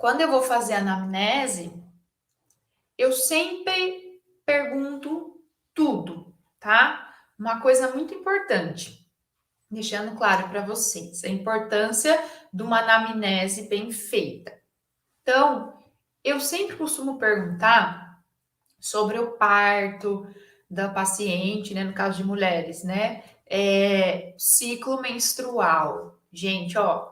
quando eu vou fazer a anamnese, eu sempre pergunto tudo, tá? Uma coisa muito importante, deixando claro para vocês a importância de uma anamnese bem feita. Então, eu sempre costumo perguntar sobre o parto da paciente, né? No caso de mulheres, né? Ciclo menstrual. Gente, ó,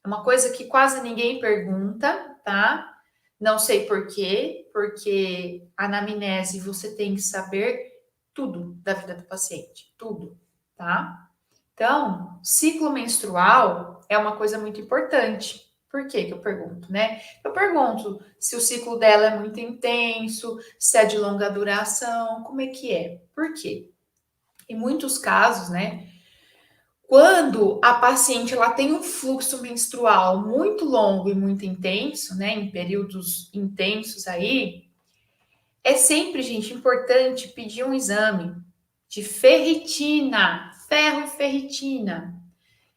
é uma coisa que quase ninguém pergunta, tá? Não sei por quê, porque a anamnese você tem que saber tudo da vida do paciente, tudo, tá? Então, ciclo menstrual é uma coisa muito importante. Por que eu pergunto, né? Eu pergunto se o ciclo dela é muito intenso, se é de longa duração, como é que é? Por quê? Em muitos casos, né, quando a paciente ela tem um fluxo menstrual muito longo e muito intenso, né, em períodos intensos aí, é sempre, gente, importante pedir um exame de ferritina, ferro e ferritina,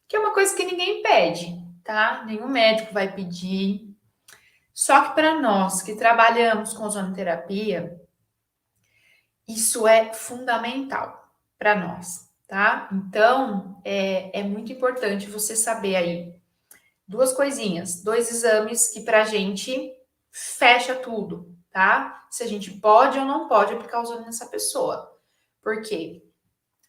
que é uma coisa que ninguém pede, tá? Nenhum médico vai pedir. Só que para nós que trabalhamos com ozonoterapia, isso é fundamental para nós, tá? Então, é muito importante você saber aí duas coisinhas, dois exames que para a gente fecha tudo, tá? Se a gente pode ou não pode aplicar ozônio nessa pessoa. Por quê?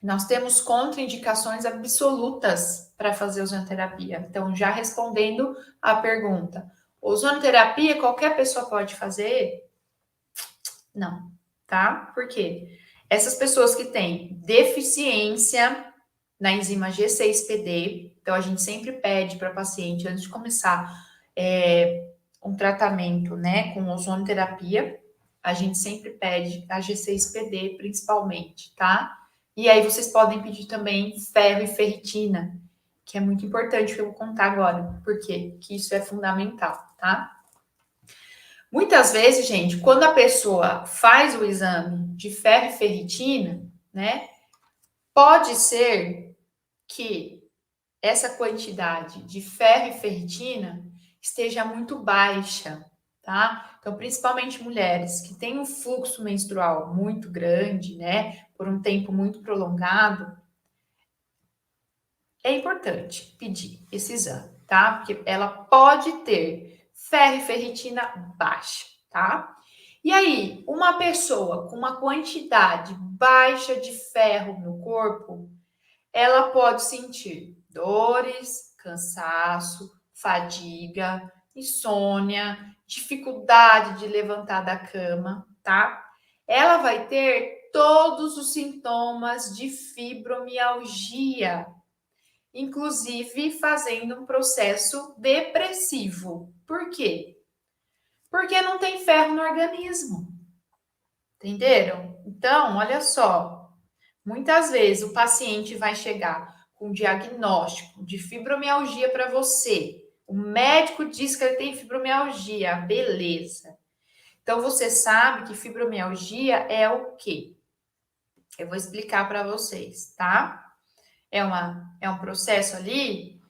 Nós temos contraindicações absolutas para fazer ozonoterapia. Então, já respondendo a pergunta, ozonoterapia qualquer pessoa pode fazer? Não, tá? Por quê? Essas pessoas que têm deficiência na enzima G6PD, então a gente sempre pede para paciente, antes de começar um tratamento, né, com ozonoterapia, a gente sempre pede a G6PD principalmente, tá? E aí vocês podem pedir também ferro e ferritina, que é muito importante, que eu vou contar agora, porque que isso é fundamental, tá? Muitas vezes, gente, quando a pessoa faz o exame de ferro e ferritina, né, pode ser que essa quantidade de ferro e ferritina esteja muito baixa, tá? Então, principalmente mulheres que têm um fluxo menstrual muito grande, né, por um tempo muito prolongado, é importante pedir esse exame, tá? Porque ela pode ter ferro e ferritina baixa, tá? E aí, uma pessoa com uma quantidade baixa de ferro no corpo, ela pode sentir dores, cansaço, fadiga, insônia, dificuldade de levantar da cama, tá? Ela vai ter todos os sintomas de fibromialgia, inclusive fazendo um processo depressivo. Por quê? Porque não tem ferro no organismo. Entenderam? Então, olha só, muitas vezes o paciente vai chegar com um diagnóstico de fibromialgia para você. O médico diz que ele tem fibromialgia, beleza. Então você sabe que fibromialgia é o quê? Eu vou explicar para vocês, tá? É um processo ali,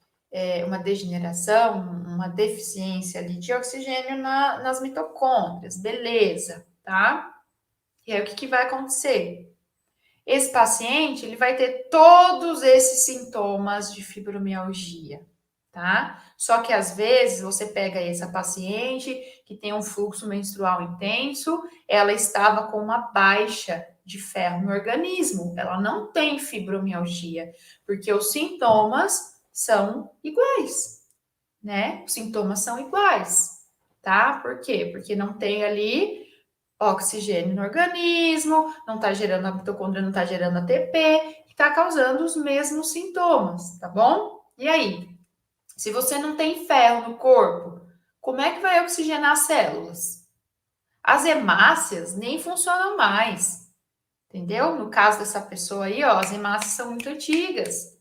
uma degeneração, uma deficiência ali de oxigênio nas mitocôndrias, beleza, tá? E aí o que vai acontecer? Esse paciente, ele vai ter todos esses sintomas de fibromialgia, tá? Só que às vezes você pega essa paciente que tem um fluxo menstrual intenso, ela estava com uma baixa de ferro no organismo, ela não tem fibromialgia, porque os sintomas são iguais, né? Os sintomas são iguais, tá? Por quê? Porque não tem ali oxigênio no organismo, não está gerando a mitocôndria, não está gerando ATP, que está causando os mesmos sintomas, tá bom? E aí, se você não tem ferro no corpo, como é que vai oxigenar as células? As hemácias nem funcionam mais, entendeu? No caso dessa pessoa aí, ó, as hemácias são muito antigas,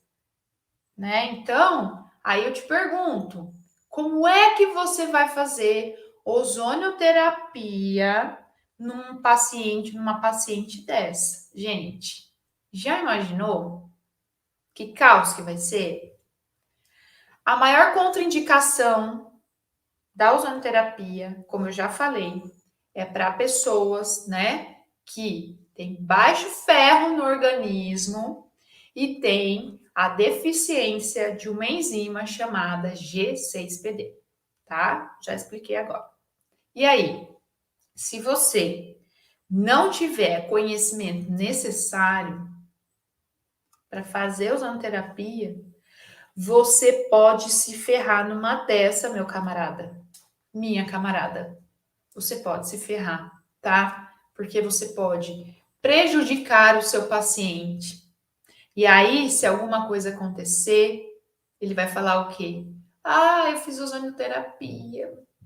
né? Então, aí eu te pergunto, como é que você vai fazer ozonioterapia numa paciente dessa? Gente, já imaginou que caos que vai ser? A maior contraindicação da ozonoterapia, como eu já falei, é para pessoas, né, que têm baixo ferro no organismo e tem a deficiência de uma enzima chamada G6PD, tá? Já expliquei agora. E aí, se você não tiver conhecimento necessário para fazer ozonoterapia, você pode se ferrar numa dessa, meu camarada, minha camarada. Você pode se ferrar, tá? Porque você pode prejudicar o seu paciente. E aí, se alguma coisa acontecer, ele vai falar o quê? Ah, eu fiz ozonoterapia,